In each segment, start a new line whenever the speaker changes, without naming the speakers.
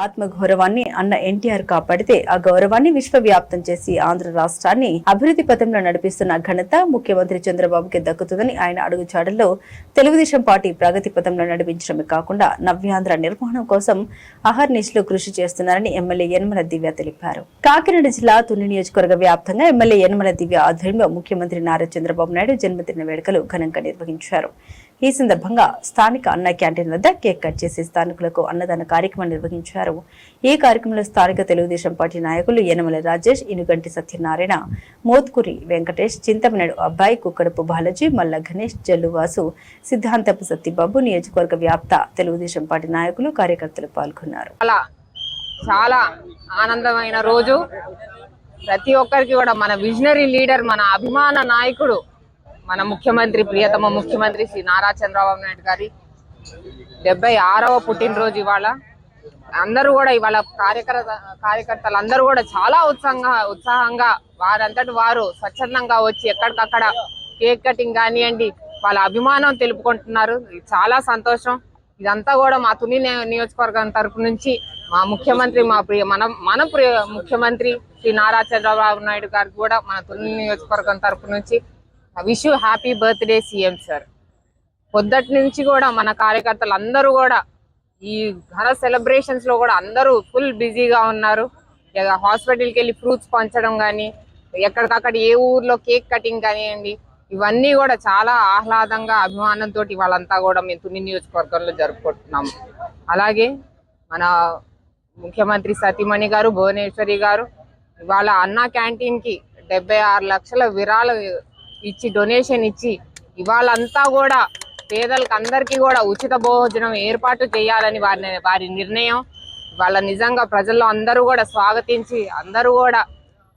ఆత్మగౌరవాన్ని అన్న ఎన్టీఆర్ కాపాడితే ఆ గౌరవాన్ని విశ్వవ్యాప్తం చేసి ఆంధ్ర రాష్ట్రాన్ని అభివృద్ధి పథంలో నడిపిస్తున్న ఘనత ముఖ్యమంత్రి చంద్రబాబుకి దక్కుతుందని ఆయన అడుగుజాడల్లో తెలుగుదేశం పార్టీ ప్రగతి పథంలో నడిపించడమే కాకుండా నవ్యాంధ్ర నిర్మాణం కోసం అహర్నిశలు కృషి చేస్తున్నారని ఎమ్మెల్యే యనమల దివ్య తెలిపారు. కాకినాడ జిల్లా తుని నియోజకవర్గ వ్యాప్తంగా ఎమ్మెల్యే యనమల దివ్య ఆధ్వర్యంలో ముఖ్యమంత్రి నారా చంద్రబాబు నాయుడు జన్మదిన వేడుకలు ఘనంగా నిర్వహించారు. ఈ సందర్భంగా స్థానిక అన్న క్యాంటీన్ వద్ద కేక్ కట్ చేసి స్థానికులకు అన్నదాన కార్యక్రమం నిర్వహించారు. ఈ కార్యక్రమంలో స్థానిక తెలుగుదేశం పార్టీ నాయకులు యనమల రాజేష్, ఇనుగంటి సత్యనారాయణ, మోత్కూరి వెంకటేష్, చింతమనేడు అబ్బాయి, కుక్కడపు బాలాజీ, మల్ల గణేష్, జల్లువాసు, సిద్ధాంతపు సత్యబాబు, నియోజకవర్గ వ్యాప్త తెలుగుదేశం పార్టీ నాయకులు, కార్యకర్తలు పాల్గొన్నారు.
చాలా ఆనందమైన రోజు. ప్రతి ఒక్కరికి కూడా మన విజనరీ లీడర్, మన అభిమాన నాయకుడు, మన ముఖ్యమంత్రి, ప్రియతమ ముఖ్యమంత్రి శ్రీ నారా చంద్రబాబు నాయుడు గారి 76వ పుట్టినరోజు ఇవాళ. అందరూ కూడా ఇవాళ కార్యకర్తలు అందరూ కూడా చాలా ఉత్సాహంగా వారంతటి వారు స్వచ్ఛందంగా వచ్చి ఎక్కడికక్కడ కేక్ కటింగ్ కానివ్వండి వాళ్ళ అభిమానం తెలుపుకుంటున్నారు. చాలా సంతోషం. ఇదంతా కూడా మా తుని నియోజకవర్గం తరపు నుంచి మా ముఖ్యమంత్రి, మన ప్రియ ముఖ్యమంత్రి శ్రీ నారా చంద్రబాబు నాయుడు గారికి కూడా మన తుని నియోజకవర్గం తరపు నుంచి wish you happy birthday CM sir. పొద్దుటి నుంచి కూడా మన కార్యకర్తలు అందరూ కూడా ఈ ఘన సెలబ్రేషన్స్ లో కూడా అందరూ ఫుల్ బిజీగా ఉన్నారు. హాస్పిటల్కి వెళ్ళి ఫ్రూట్స్ పంచడం కానీ, ఎక్కడికక్కడ ఏ ఊర్లో కేక్ కటింగ్ కానివ్వండి, ఇవన్నీ కూడా చాలా ఆహ్లాదంగా అభిమానంతో వాళ్ళంతా కూడా మేము తుని నియోజకవర్గంలో జరుపుకుంటున్నాము. అలాగే మన ముఖ్యమంత్రి సతీమణి గారు భువనేశ్వరి గారు ఇవాళ అన్నా క్యాంటీన్ కి 76 లక్షల విరాళం ఇచ్చి, డొనేషన్ ఇచ్చి, ఇవాళంతా కూడా పేదలకు అందరికీ కూడా ఉచిత భోజనం ఏర్పాటు చేయాలని వారి నిర్ణయం. వాళ్ళ నిజంగా ప్రజల్లో అందరూ కూడా స్వాగతించి, అందరూ కూడా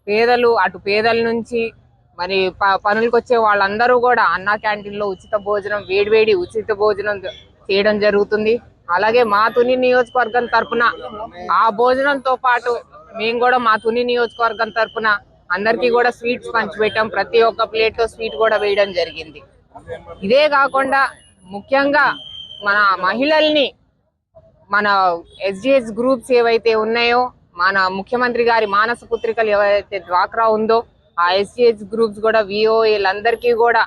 పేదలు, అటు పేదల నుంచి మరి పనులకు వచ్చే వాళ్ళందరూ కూడా అన్నా క్యాంటీన్ లో ఉచిత భోజనం, వేడివేడి ఉచిత భోజనం చేయడం జరుగుతుంది. అలాగే మా తుని నియోజకవర్గం తరఫున ఆ భోజనంతో పాటు మేము కూడా మా తుని నియోజకవర్గం తరఫున అందరికీ కూడా స్వీట్స్ పంచిపెట్టాం. ప్రతి ఒక్క ప్లేట్ లో స్వీట్ కూడా వేయడం జరిగింది. ఇదే కాకుండా ముఖ్యంగా మన మహిళల్ని, మన ఎస్జిఎస్ గ్రూప్స్ ఏవైతే ఉన్నాయో, మన ముఖ్యమంత్రి గారి మానస పుత్రికలు ఏవైతే డ్వాక్రా ఉందో ఆ ఎస్జిఎస్ గ్రూప్స్ కూడా విఓఏలందరికీ కూడా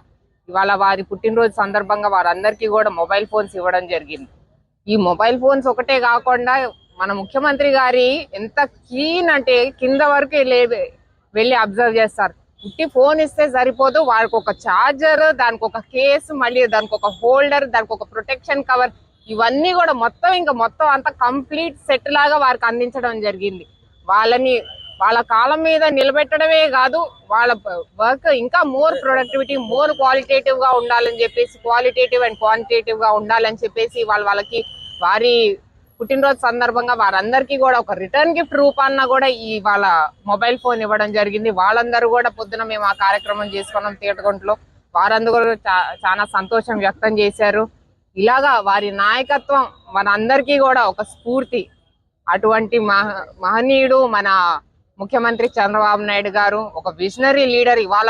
ఇవాళ వారి పుట్టినరోజు సందర్భంగా వారందరికీ కూడా మొబైల్ ఫోన్స్ ఇవ్వడం జరిగింది. ఈ మొబైల్ ఫోన్స్ ఒకటే కాకుండా మన ముఖ్యమంత్రి గారి ఎంత క్లీన్ అంటే కింద వరకు వెళ్ళి అబ్జర్వ్ చేస్తారు. పుట్టి ఫోన్ ఇస్తే సరిపోదు, వారికి ఒక ఛార్జర్, దానికి ఒక కేసు, మళ్ళీ దానికి ఒక హోల్డర్, దానికి ఒక ప్రొటెక్షన్ కవర్, ఇవన్నీ కూడా మొత్తం అంతా కంప్లీట్ సెట్ లాగా వారికి అందించడం జరిగింది. వాళ్ళ కాలం మీద నిలబెట్టడమే కాదు, వాళ్ళ వర్క్ ఇంకా మోర్ ప్రొడక్టివిటీ, మోర్ క్వాలిటేటివ్ గా ఉండాలని చెప్పేసి, క్వాలిటేటివ్ అండ్ క్వాంటిటేటివ్ గా ఉండాలని చెప్పేసి వాళ్ళకి వారి పుట్టినరోజు సందర్భంగా వారందరికీ కూడా ఒక రిటర్న్ గిఫ్ట్ రూపాన్న కూడా వాళ్ళ మొబైల్ ఫోన్ ఇవ్వడం జరిగింది. వాళ్ళందరూ కూడా పొద్దున మేము ఆ కార్యక్రమం చేసుకున్నాం తీటగుంటలో. వారందరూ కూడా చాలా సంతోషం వ్యక్తం చేశారు. ఇలాగా వారి నాయకత్వం మనందరికీ కూడా ఒక స్ఫూర్తి. అటువంటి మహనీయుడు మన ముఖ్యమంత్రి చంద్రబాబు నాయుడు గారు, ఒక విజనరీ లీడర్. ఇవాళ